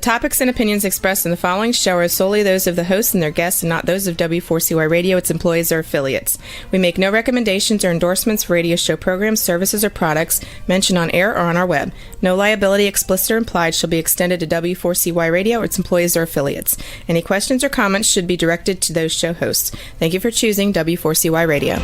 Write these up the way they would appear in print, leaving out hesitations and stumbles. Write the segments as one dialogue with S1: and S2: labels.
S1: topics and opinions expressed in the following show are solely those of the hosts and their guests and not those of W4CY Radio, its employees, or affiliates. We make no recommendations or endorsements for radio show programs, services, or products mentioned on air or on our web. No liability, explicit or implied, shall be extended to W4CY Radio or its employees or affiliates. Any questions or comments should be directed to those show hosts. Thank you for choosing W4CY Radio.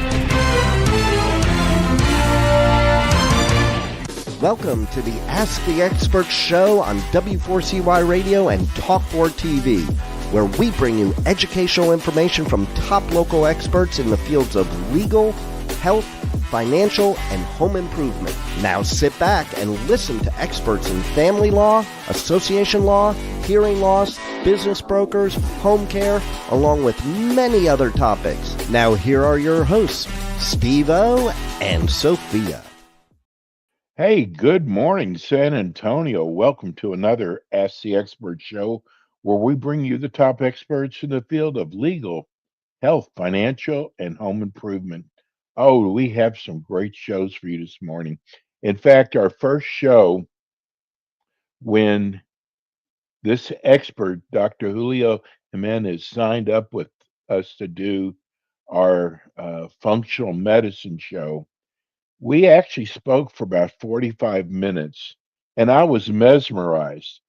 S2: Welcome to the Ask the Expert show on W4CY Radio and Talk4 TV, where we bring you educational information from top local experts in the fields of legal, health, financial, and home improvement. Now sit back and listen to experts in family law, association law, hearing loss, business brokers, home care, along with many other topics. Now here are your hosts, Steve-O and Sophia.
S3: Hey, good morning, San Antonio. Welcome to another Ask the Expert show where we bring you the top experts in the field of legal, health, financial, and home improvement. Oh, we have some great shows for you this morning. In fact, our first show, when this expert, Dr. Julio Jimenez, signed up with us to do our functional medicine show, we actually spoke for about 45 minutes, and I was mesmerized.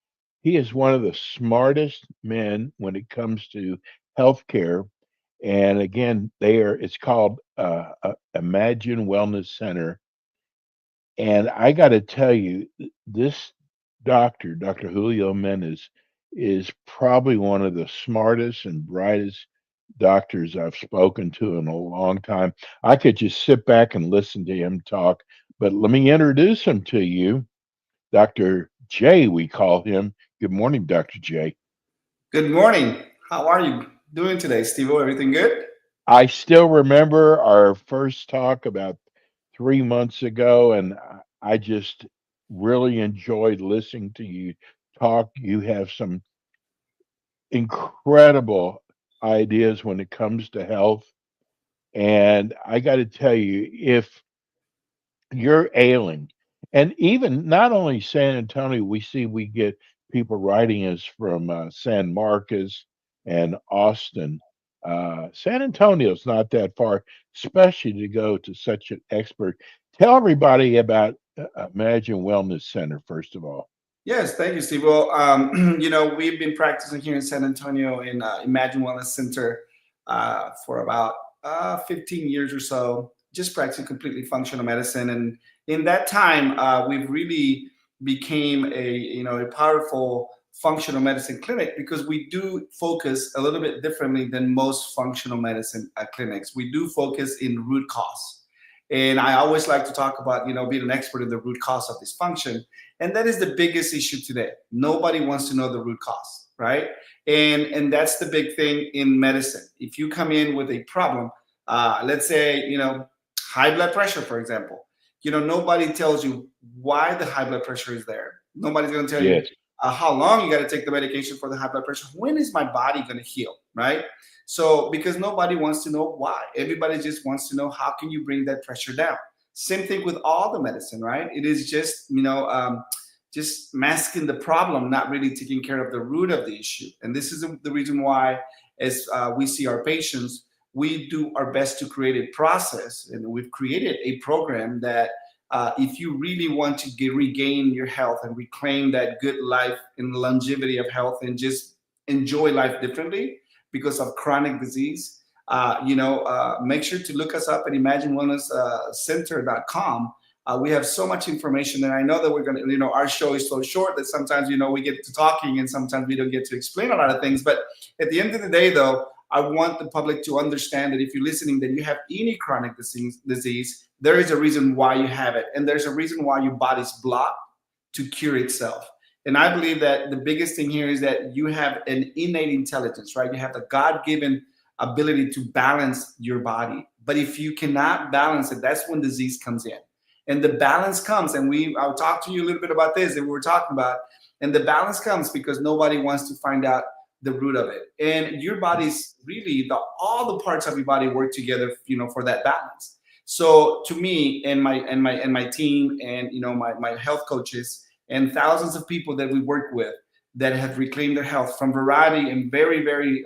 S3: He is one of the smartest men when it comes to healthcare. And again, it's called Imagine Wellness Center. And I got to tell you, this doctor, Dr. Julio Jimenez, is probably one of the smartest and brightest doctors I've spoken to in a long time. I could just sit back and listen to him talk, but let me introduce him to you. Dr. J, we call him. Good morning, Dr. J.
S4: Good morning. How are you doing today, Steve-O? Everything good?
S3: I still remember our first talk about 3 months ago, and I just really enjoyed listening to you talk. You have some incredible ideas when it comes to health. And I got to tell you, if you're ailing, and even not only San Antonio, we get people writing us from San Marcos and Austin. San Antonio's not that far, especially to go to such an expert. Tell everybody about Imagine Wellness Center, first of all.
S4: Yes, thank you, Steve-O. We've been practicing here in San Antonio in Imagine Wellness Center for about 15 years or so, just practicing completely functional medicine. And in that time, we've really became a powerful functional medicine clinic because we do focus a little bit differently than most functional medicine clinics. We do focus in root cause. And I always like to talk about, being an expert in the root cause of dysfunction. And that is the biggest issue today. Nobody wants to know the root cause, right? And that's the big thing in medicine. If you come in with a problem, let's say, high blood pressure, for example, nobody tells you why the high blood pressure is there. Nobody's going to tell you how long you got to take the medication for the high blood pressure. When is my body going to heal, right? So because nobody wants to know why. Everybody just wants to know how can you bring that pressure down. Same thing with all the medicine, right? It is just, just masking the problem, not really taking care of the root of the issue. And this is the reason why, as we see our patients, we do our best to create a process. And we've created a program that if you really want to regain your health and reclaim that good life and longevity of health and just enjoy life differently because of chronic disease, make sure to look us up at imaginewellnesscenter.com. We have so much information, and I know that we're going to, our show is so short that sometimes, we get to talking and sometimes we don't get to explain a lot of things. But at the end of the day, though, I want the public to understand that if you're listening, that you have any chronic disease, there is a reason why you have it. And there's a reason why your body's blocked to cure itself. And I believe that the biggest thing here is that you have an innate intelligence, right? You have the God-given ability to balance your body. But if you cannot balance it, that's when disease comes in. And the balance comes, and I'll talk to you a little bit about this that we were talking about. And the balance comes because nobody wants to find out the root of it. And your body's really, all the parts of your body work together, for that balance. So to me and my team and my health coaches and thousands of people that we work with, that have reclaimed their health from variety and very, very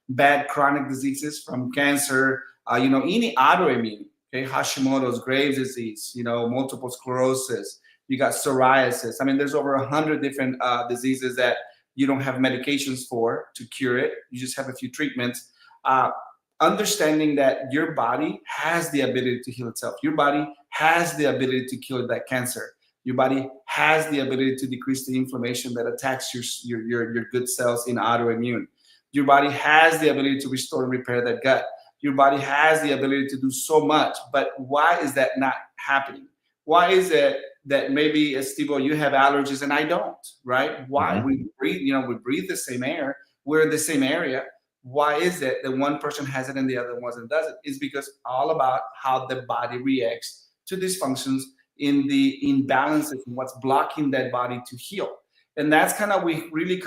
S4: bad chronic diseases, from cancer, any autoimmune, okay, Hashimoto's, Graves' disease, multiple sclerosis, you got psoriasis. I mean, there's over 100 different diseases that you don't have medications for to cure it. You just have a few treatments. Understanding that your body has the ability to heal itself. Your body has the ability to kill that cancer. Your body has the ability to decrease the inflammation that attacks your good cells in autoimmune. Your body has the ability to restore and repair that gut. Your body has the ability to do so much, but why is that not happening? Why is it that maybe, Steve, you have allergies and I don't, right? Why? We breathe the same air. We're in the same area. Why is it that one person has it and the other one doesn't? It's because all about how the body reacts to dysfunctions in the imbalances and what's blocking that body to heal. And that's we really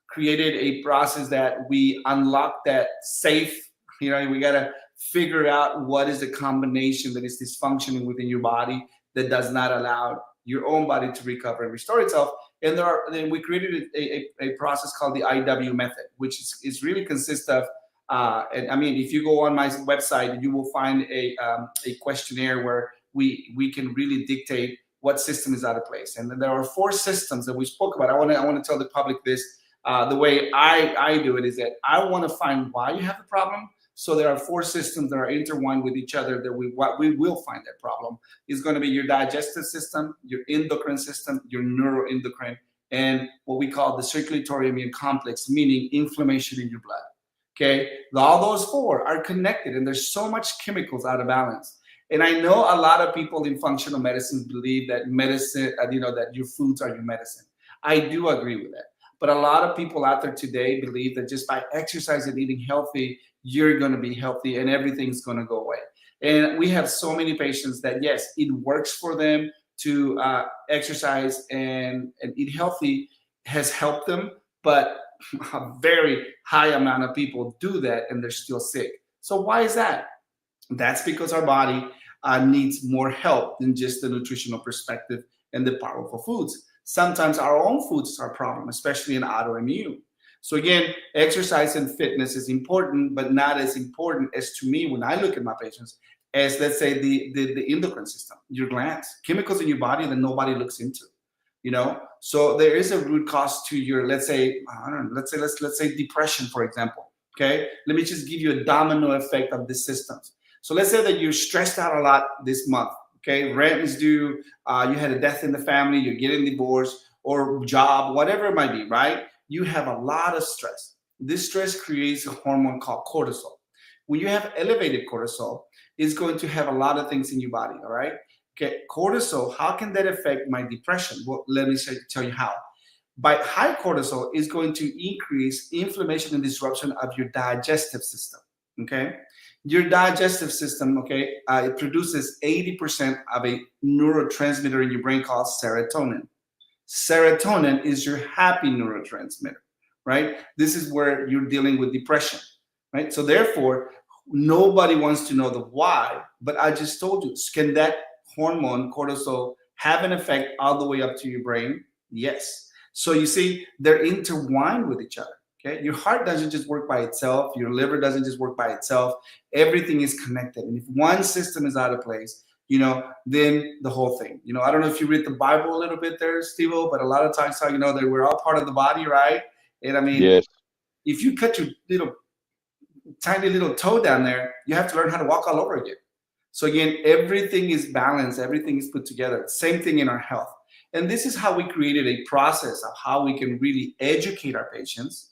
S4: created a process that we unlock that safe, we got to figure out what is the combination that is dysfunctioning within your body that does not allow your own body to recover and restore itself. And then we created a process called the IW method, which is really consists of, and I mean, if you go on my website, you will find a questionnaire where we can really dictate what system is out of place. And then there are 4 systems that we spoke about. I want to tell the public this. The way I do it is that I want to find why you have the problem. So there are 4 systems that are intertwined with each other that we will find that problem. Is going to be your digestive system, your endocrine system, your neuroendocrine, and what we call the circulatory immune complex, meaning inflammation in your blood. Okay, all those 4 are connected, and there's so much chemicals out of balance. And I know a lot of people in functional medicine believe that medicine, that your foods are your medicine. I do agree with that. But a lot of people out there today believe that just by exercising and eating healthy, you're going to be healthy and everything's going to go away. And we have so many patients that, yes, it works for them to exercise and eat healthy, has helped them, but a very high amount of people do that and they're still sick. So why is that? That's because our body needs more help than just the nutritional perspective and the powerful foods. Sometimes our own foods are a problem, especially in autoimmune. So again, exercise and fitness is important, but not as important as, to me, when I look at my patients, as, let's say, the endocrine system, your glands, chemicals in your body that nobody looks into. So there is a root cause to your, let's say depression, for example. Okay, let me just give you a domino effect of these systems. So let's say that you're stressed out a lot this month. Okay, rent is due, you had a death in the family, you're getting divorced, or job, whatever it might be, right? You have a lot of stress. This stress creates a hormone called cortisol. When you have elevated cortisol, it's going to have a lot of things in your body, all right? Okay, cortisol, how can that affect my depression? Well, let me tell you how. By high cortisol is going to increase inflammation and disruption of your digestive system, okay? Your digestive system, okay, it produces 80% of a neurotransmitter in your brain called serotonin. Serotonin is your happy neurotransmitter, right? This is where you're dealing with depression, right? So therefore, nobody wants to know the why, but I just told you, can that hormone, cortisol, have an effect all the way up to your brain? Yes. So you see, they're intertwined with each other. Okay, your heart doesn't just work by itself. Your liver doesn't just work by itself. Everything is connected. And if one system is out of place, then the whole thing. I don't know if you read the Bible a little bit there, Steve-O, but a lot of times, that we're all part of the body, right? And I mean, yes. If you cut your tiny little toe down there, you have to learn how to walk all over again. So again, everything is balanced. Everything is put together. Same thing in our health. And this is how we created a process of how we can really educate our patients.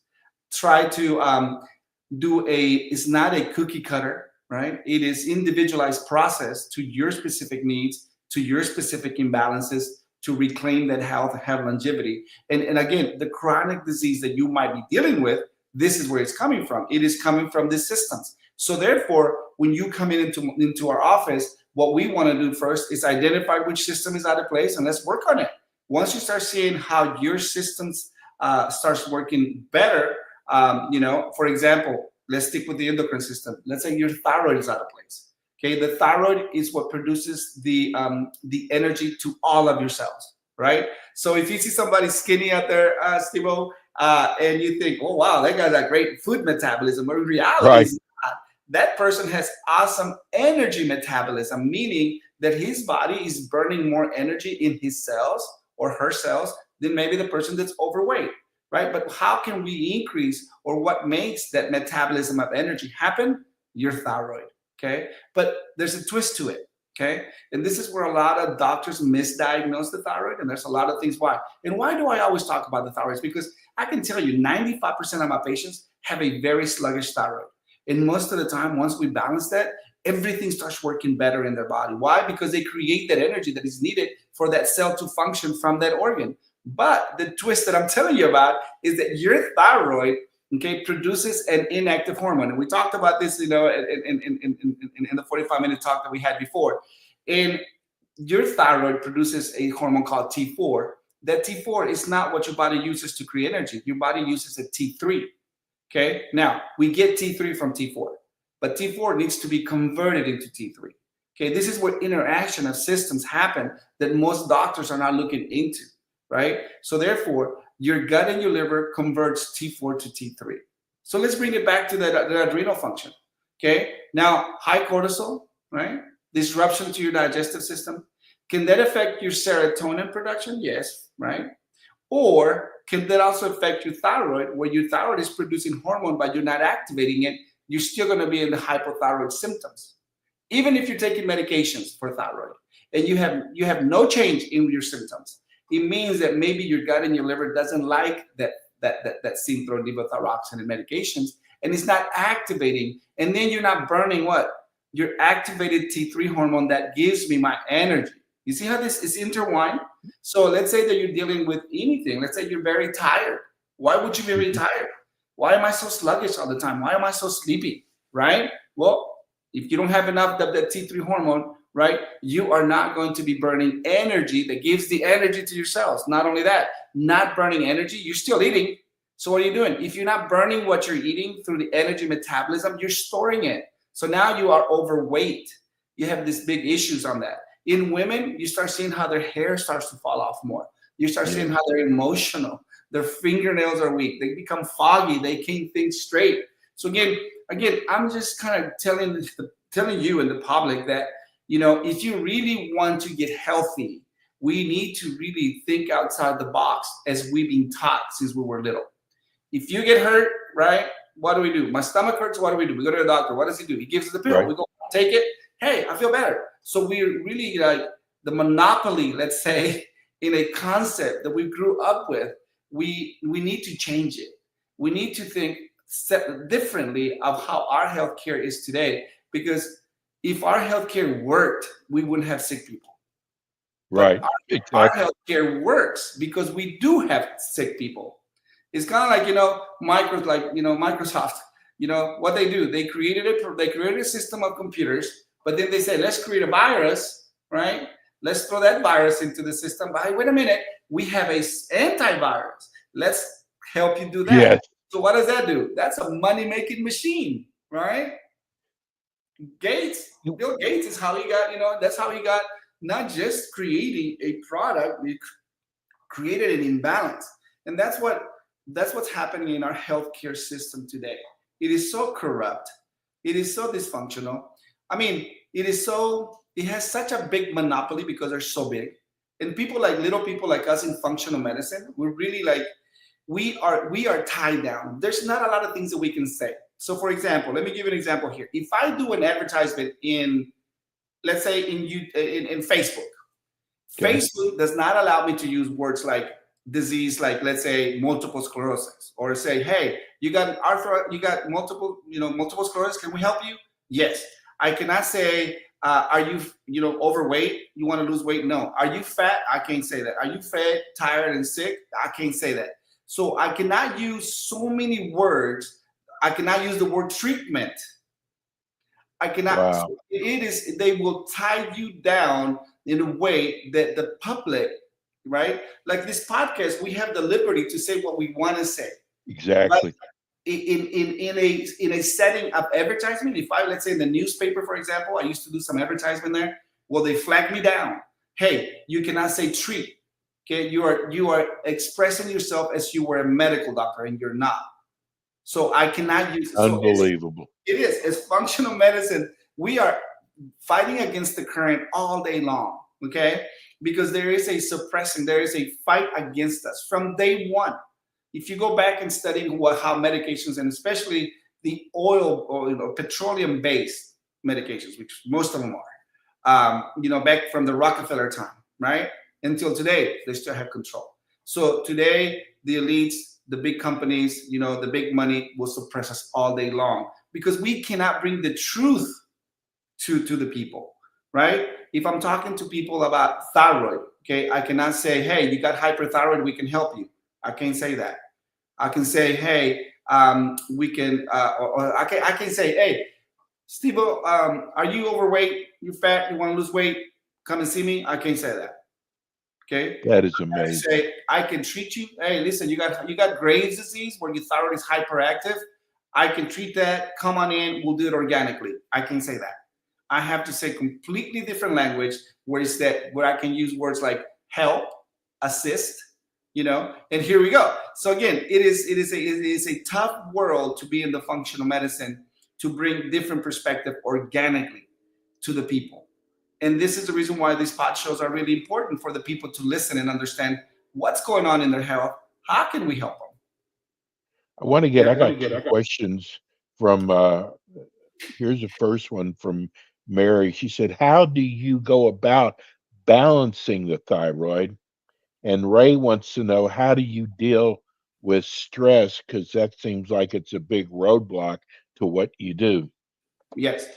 S4: Try to it's not a cookie cutter, right? It is individualized process to your specific needs, to your specific imbalances, to reclaim that health and have longevity. And again, the chronic disease that you might be dealing with, this is where it's coming from. It is coming from these systems. So therefore, when you come into our office, what we want to do first is identify which system is out of place and let's work on it. Once you start seeing how your systems starts working better, for example, let's stick with the endocrine system. Let's say your thyroid is out of place. Okay, the thyroid is what produces the energy to all of your cells, right? So if you see somebody skinny out there, Steve-O, and you think, oh, wow, that guy's got great food metabolism, but in reality,
S3: Right.
S4: is not. That person has awesome energy metabolism, meaning that his body is burning more energy in his cells or her cells than maybe the person that's overweight, right? But how can we increase, or what makes that metabolism of energy happen? Your thyroid, okay? But there's a twist to it, okay? And this is where a lot of doctors misdiagnose the thyroid, and there's a lot of things why. And why do I always talk about the thyroid? Because I can tell you 95% of my patients have a very sluggish thyroid. And most of the time, once we balance that, everything starts working better in their body. Why? Because they create that energy that is needed for that cell to function from that organ. But the twist that I'm telling you about is that your thyroid, okay, produces an inactive hormone. And we talked about this, in the 45-minute talk that we had before. And your thyroid produces a hormone called T4. That T4 is not what your body uses to create energy. Your body uses a T3. Okay, now we get T3 from T4, but T4 needs to be converted into T3. Okay, this is where interaction of systems happen that most doctors are not looking into, right? So therefore, your gut and your liver converts T4 to T3. So let's bring it back to the adrenal function. Okay, now high cortisol, right? Disruption to your digestive system. Can that affect your serotonin production? Yes, right? Or can that also affect your thyroid, where your thyroid is producing hormone, but you're not activating it? You're still going to be in the hypothyroid symptoms, even if you're taking medications for thyroid, and you have no change in your symptoms. It means that maybe your gut and your liver doesn't like that synthro levothyroxine and medications, and it's not activating. And then you're not burning what? Your activated T3 hormone that gives me my energy. You see how this is intertwined? So let's say that you're dealing with anything. Let's say you're very tired. Why would you be very tired? Why am I so sluggish all the time? Why am I so sleepy, right? Well, if you don't have enough of that T3 hormone, right, you are not going to be burning energy that gives the energy to your cells. Not only that, not burning energy, you're still eating. So what are you doing? If you're not burning what you're eating through the energy metabolism, you're storing it. So now you are overweight. You have these big issues on that. In women, you start seeing how their hair starts to fall off more. You start seeing how they're emotional. Their fingernails are weak. They become foggy. They can't think straight. So again, I'm just kind of telling you and the public that, if you really want to get healthy, we need to really think outside the box, as we've been taught since we were little. If you get hurt, right, what do we do? My stomach hurts, what do? We go to the doctor. What does he do? He gives us the pill. Right. We go take it. Hey, I feel better. So we're really like the monopoly, let's say, in a concept that we grew up with. We need to change it. We need to think differently of how our healthcare is today, because if our healthcare worked, we wouldn't have sick people.
S3: Right.
S4: Our healthcare works because we do have sick people. It's kind of like, Microsoft, what they do, they created a system of computers, but then they say, let's create a virus, right? Let's throw that virus into the system. But hey, wait a minute, we have a antivirus. Let's help you do that. Yes. So what does that do? That's a money-making machine, right? Bill Gates is how he got, that's how he got not just creating a product, we created an imbalance. And that's what's happening in our healthcare system today. It is so corrupt. It is so dysfunctional. I mean, it has such a big monopoly because they're so big. And little people like us in functional medicine, we're really we are tied down. There's not a lot of things that we can say. So for example, let me give you an example here. If I do an advertisement let's say in Facebook, okay. Facebook does not allow me to use words like disease, like let's say multiple sclerosis, or say, hey, you got multiple sclerosis. Can we help you? Yes. I cannot say, are you overweight? You want to lose weight? No. Are you fat? I can't say that. Are you fat, tired, and sick? I can't say that. So I cannot use so many words. I cannot use the word treatment. I cannot. Wow. So they will tie you down in a way that the public, right? Like this podcast, we have the liberty to say what we want to say.
S3: Exactly.
S4: But in a setting of advertisement, let's say in the newspaper, for example, I used to do some advertisement there. Well, they flag me down. Hey, you cannot say treat. Okay, you are expressing yourself as you were a medical doctor, and you're not. So I cannot use
S3: Unbelievable.
S4: It is. As functional medicine, we are fighting against the current all day long, okay? Because there is a suppressing, there is a fight against us from day one. If you go back and study how medications, and especially the oil or petroleum-based medications, which most of them are, back from the Rockefeller time, right? Until today, they still have control. So today, the elites, the big companies, the big money will suppress us all day long because we cannot bring the truth to the people, right? If I'm talking to people about thyroid, okay, I cannot say, hey, you got hyperthyroid, we can help you. I can't say that. I can say, hey, we can, or I can say, hey, Steve, are you overweight? You fat? You want to lose weight? Come and see me. I can't say that. Okay,
S3: that is amazing.
S4: I can treat you. Hey, listen, you got Graves' disease where your thyroid is hyperactive. I can treat that. Come on in. We'll do it organically. I can say that. I have to say completely different language where I can use words like help, assist, and here we go. So again, it is a tough world to be in the functional medicine, to bring different perspective organically to the people. And this is the reason why these pod shows are really important for the people to listen and understand what's going on in their health. How can we help them?
S3: I got two questions from, here's the first one from Mary. She said, how do you go about balancing the thyroid? And Ray wants to know, how do you deal with stress? Because that seems like it's a big roadblock to what you do.
S4: Yes.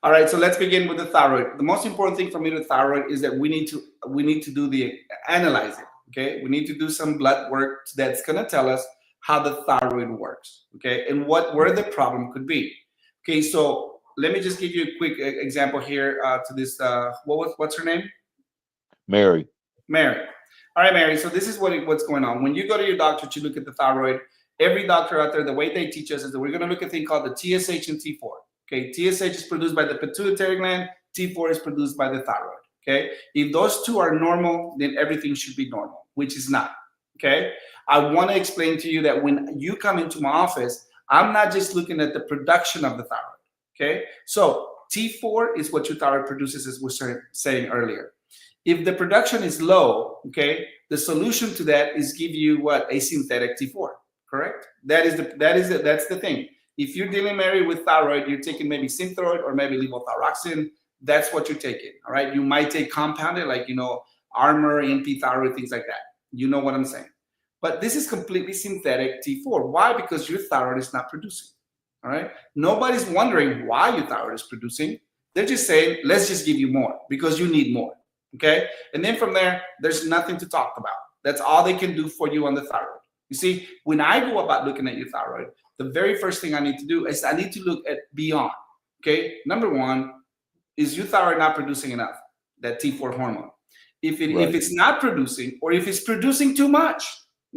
S4: All right, so let's begin with the thyroid. The most important thing for me with thyroid is that we need to do the analyzing. Okay, we need to do some blood work that's going to tell us how the thyroid works. Okay, and where the problem could be. Okay, so let me just give you a quick example here to this. What's her name?
S3: Mary.
S4: Mary. All right, Mary. So this is what's going on. When you go to your doctor to look at the thyroid, every doctor out there, the way they teach us is that we're going to look at a thing called the TSH and T4. Okay, TSH is produced by the pituitary gland, T4 is produced by the thyroid. Okay, if those two are normal, then everything should be normal, which is not. Okay, I want to explain to you that when you come into my office, I'm not just looking at the production of the thyroid. Okay, so T4 is what your thyroid produces, as we were saying earlier. If the production is low, okay, the solution to that is give you what? A synthetic T4, correct? That's the thing. If you're dealing, Mary, with thyroid, you're taking maybe Synthroid or maybe levothyroxine. That's what you're taking, all right? You might take compounded, like, Armor, NP thyroid, things like that. You know what I'm saying. But this is completely synthetic T4. Why? Because your thyroid is not producing, all right? Nobody's wondering why your thyroid is producing. They're just saying, let's just give you more because you need more, okay? And then from there, there's nothing to talk about. That's all they can do for you on the thyroid. You see, when I go about looking at your thyroid, the very first thing I need to do is I need to look at beyond, okay? Number one, is your thyroid not producing enough, that T4 hormone? If it's not producing, or if it's producing too much,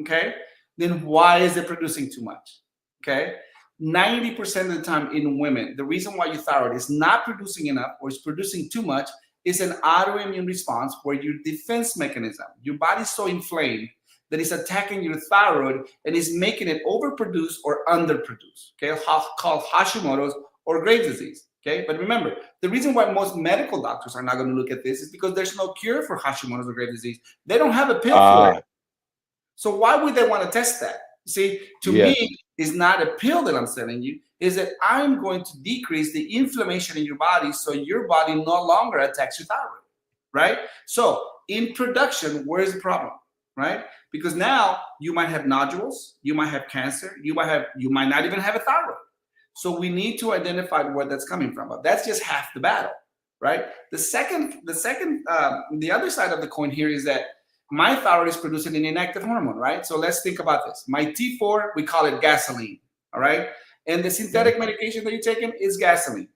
S4: okay, then why is it producing too much, okay? 90% of the time in women, the reason why your thyroid is not producing enough or is producing too much is an autoimmune response where your defense mechanism, your body's so inflamed that is attacking your thyroid and is making it overproduce or underproduce, okay, called Hashimoto's or Graves' disease, okay? But remember, the reason why most medical doctors are not going to look at this is because there's no cure for Hashimoto's or Graves' disease. They don't have a pill for it. So why would they want to test that? See, to me, it's not a pill that I'm selling you, is that I'm going to decrease the inflammation in your body so your body no longer attacks your thyroid, right? So in production, where's the problem, right? Because now you might have nodules, you might have cancer, you might not even have a thyroid. So we need to identify where that's coming from. But that's just half the battle, right? The other side of the coin here is that my thyroid is producing an inactive hormone, right? So let's think about this. My T4, we call it gasoline, all right? And the synthetic medication that you're taking is gasoline.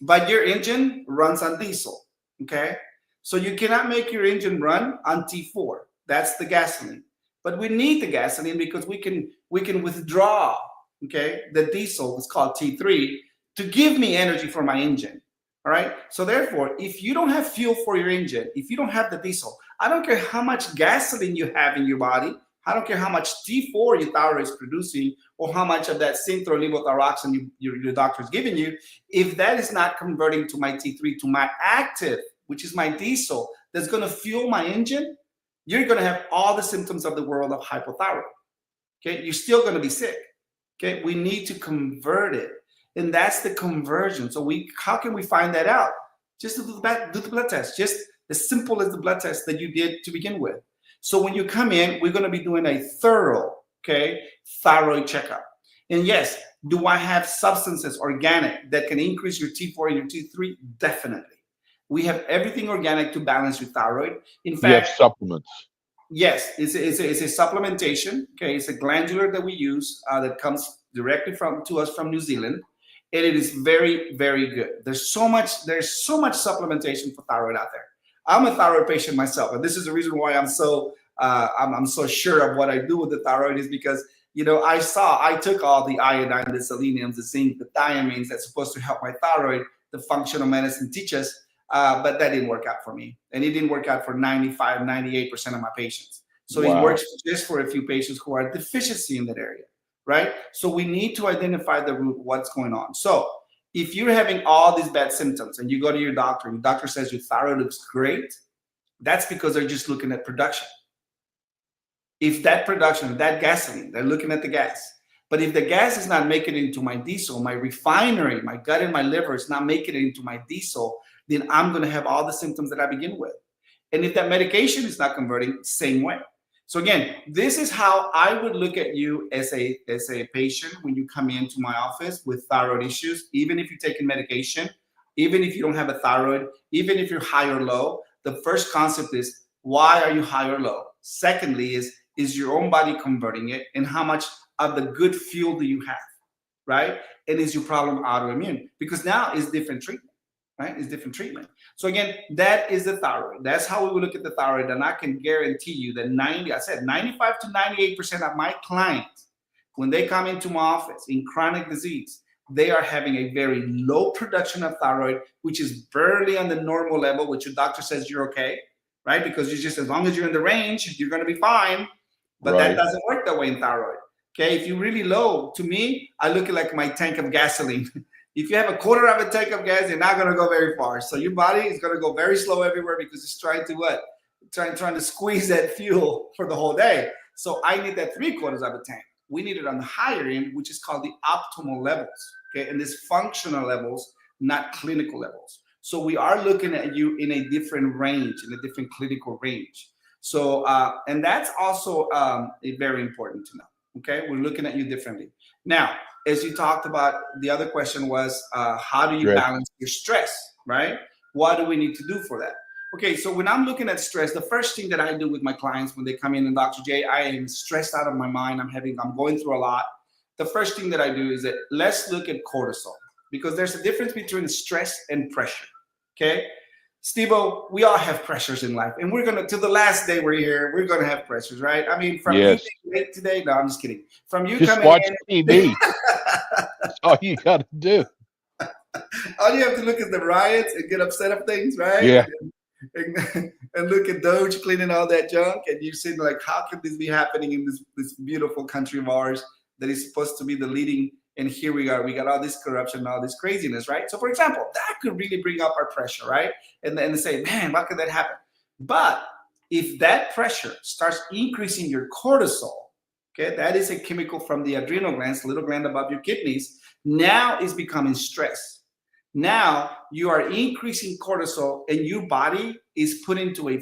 S4: But your engine runs on diesel, okay? So you cannot make your engine run on T4. That's the gasoline. But we need the gasoline because we can withdraw, okay, the diesel, it's called T3, to give me energy for my engine, all right? So therefore, if you don't have fuel for your engine, if you don't have the diesel, I don't care how much gasoline you have in your body. I don't care how much T4 your thyroid is producing or how much of that Synthro levothyroxine your doctor is giving you. If that is not converting to my T3, to my active, which is my diesel, that's going to fuel my engine, you're going to have all the symptoms of the world of hypothyroid. Okay, you're still going to be sick. Okay, we need to convert it. And that's the conversion. So how can we find that out? Just do the blood test, just as simple as the blood test that you did to begin with. So when you come in, we're going to be doing a thorough, thyroid checkup. And yes, do I have substances, organic, that can increase your T4 and your T3? Definitely. We have everything organic to balance your thyroid. In fact,
S3: you have supplements.
S4: Yes, it's a supplementation. Okay, it's a glandular that we use that comes directly to us from New Zealand, and it is very, very good. There's so much supplementation for thyroid out there. I'm a thyroid patient myself, and this is the reason why I'm so sure of what I do with the thyroid is because I took all the iodine, the seleniums, the zinc, the thiamines that's supposed to help my thyroid. The functional medicine teaches. But that didn't work out for me. And it didn't work out for 95, 98% of my patients. So It works just for a few patients who are deficiency in that area, right? So we need to identify the root, what's going on. So if you're having all these bad symptoms and you go to your doctor says your thyroid looks great, that's because they're just looking at production. If that production, that gasoline, they're looking at the gas. But if the gas is not making it into my diesel, my refinery, my gut and my liver is not making it into my diesel, then I'm going to have all the symptoms that I begin with. And if that medication is not converting, same way. So again, this is how I would look at you as a patient when you come into my office with thyroid issues, even if you're taking medication, even if you don't have a thyroid, even if you're high or low. The first concept is, why are you high or low? Secondly is your own body converting it, and how much of the good fuel do you have, right? And is your problem autoimmune? Because now it's different treatment. Right? It's different treatment. So again, that is the thyroid. That's how we will look at the thyroid. And I can guarantee you that 95 to 98% of my clients, when they come into my office in chronic disease, they are having a very low production of thyroid, which is barely on the normal level, which your doctor says you're okay, right? Because you just, as long as you're in the range, you're going to be fine. But that doesn't work that way in thyroid. Okay, if you're really low, to me, I look at like my tank of gasoline. If you have a quarter of a tank of gas, you're not going to go very far. So your body is going to go very slow everywhere because it's trying to what? Trying to squeeze that fuel for the whole day. So I need that 3/4 of a tank. We need it on the higher end, which is called the optimal levels. Okay, and this functional levels, not clinical levels. So we are looking at you in a different range, in a different clinical range. So and that's also very important to know. Okay, we're looking at you differently. Now, as you talked about, the other question was, how do you balance your stress, right? What do we need to do for that? Okay, so when I'm looking at stress, the first thing that I do with my clients when they come in and Dr. J, I am stressed out of my mind. I'm going through a lot. The first thing that I do is that let's look at cortisol, because there's a difference between stress and pressure, okay? Steve-O, we all have pressures in life, and we're going to, till the last day we're here, we're going to have pressures, right? I mean, from you being late today, no, I'm just kidding. From you
S3: just
S4: coming
S3: watch
S4: in,
S3: TV. That's all you got to do.
S4: All you have to look at the riots and get upset of things, right?
S3: Yeah.
S4: And look at Doge cleaning all that junk, and you're saying, like, how could this be happening in this beautiful country of ours that is supposed to be the leading? And here we are, we got all this corruption, all this craziness, right? So for example, that could really bring up our pressure, right? And then say, man, why could that happen? But if that pressure starts increasing your cortisol, okay, that is a chemical from the adrenal glands, little gland above your kidneys, now is becoming stress. Now you are increasing cortisol and your body is put into a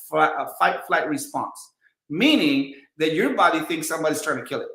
S4: fight-flight response, meaning that your body thinks somebody's trying to kill it.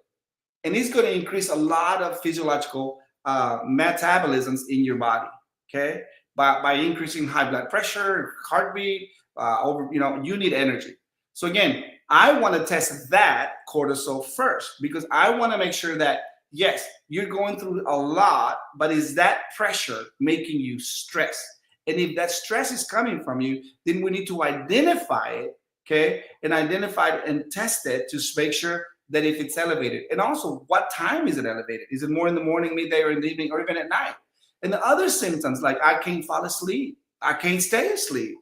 S4: And it's going to increase a lot of physiological metabolisms in your body, okay? By increasing high blood pressure, heartbeat, you need energy. So again, I want to test that cortisol first because I want to make sure that, yes, you're going through a lot, but is that pressure making you stress? And if that stress is coming from you, then we need to identify it, okay? And identify it and test it to make sure that if it's elevated. And also, what time is it elevated? Is it more in the morning, midday, or in the evening, or even at night? And the other symptoms, like I can't fall asleep, I can't stay asleep,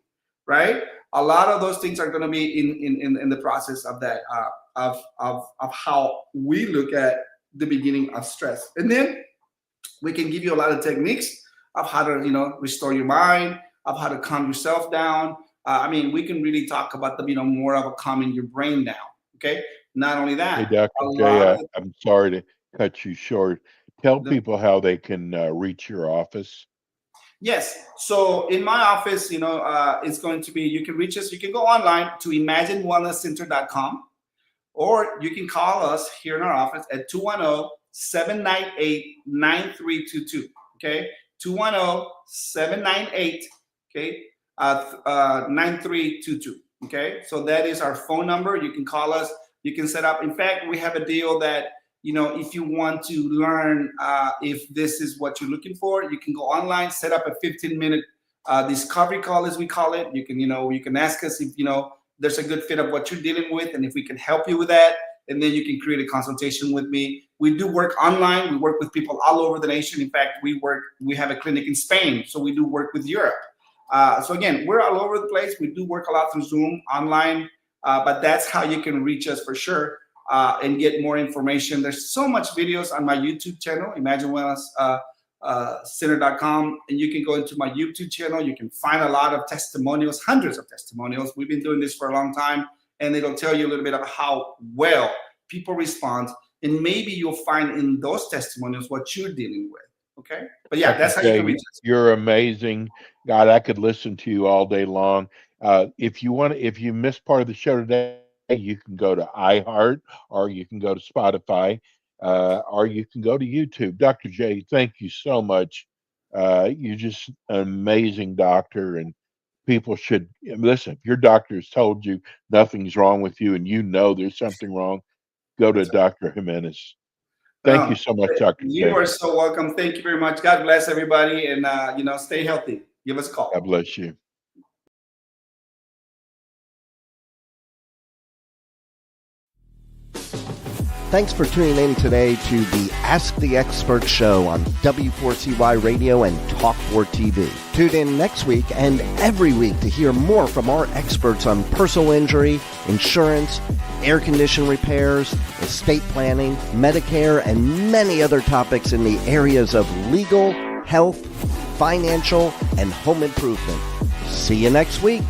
S4: right? A lot of those things are going to be in the process of that of how we look at the beginning of stress, and then we can give you a lot of techniques of how to restore your mind, of how to calm yourself down. We can really talk about the more of a calming your brain down. Okay, not only that.
S3: Hey, Dr. J, I'm sorry to cut you short. Tell people how they can reach your office.
S4: Yes. So in my office, it's going to be, you can reach us. You can go online to imaginewellnesscenter.com, or you can call us here in our office at 210-798-9322. Okay. 210-798, okay, 9322. Okay. So that is our phone number. You can call us. You can set up. In fact, we have a deal that, if you want to learn if this is what you're looking for, you can go online, set up a 15-minute discovery call, as we call it. You can, you can ask us if, there's a good fit of what you're dealing with and if we can help you with that. And then you can create a consultation with me. We do work online. We work with people all over the nation. In fact, we have a clinic in Spain. So we do work with Europe. So again, we're all over the place. We do work a lot through Zoom online, but that's how you can reach us for sure. And get more information. There's so much videos on my YouTube channel, imaginewellnesscenter.com, and you can go into my YouTube channel. You can find a lot of testimonials, hundreds of testimonials. We've been doing this for a long time, and it'll tell you a little bit of how well people respond, and maybe you'll find in those testimonials what you're dealing with. Okay, but yeah, that's how you can reach us.
S3: You're amazing. God, I could listen to you all day long. If you missed part of the show today, you can go to iHeart, or you can go to Spotify, or you can go to YouTube. Dr. J, thank you so much. You're just an amazing doctor, and people should listen. If your doctor has told you nothing's wrong with you and there's something wrong, go to Dr. Jimenez. Thank you so much, Dr. J.
S4: You are so welcome. Thank you very much. God bless everybody, and stay healthy. Give us a call.
S3: God bless you.
S2: Thanks for tuning in today to the Ask the Expert show on W4CY Radio and Talk4 TV. Tune in next week and every week to hear more from our experts on personal injury, insurance, air condition repairs, estate planning, Medicare, and many other topics in the areas of legal, health, financial, and home improvement. See you next week.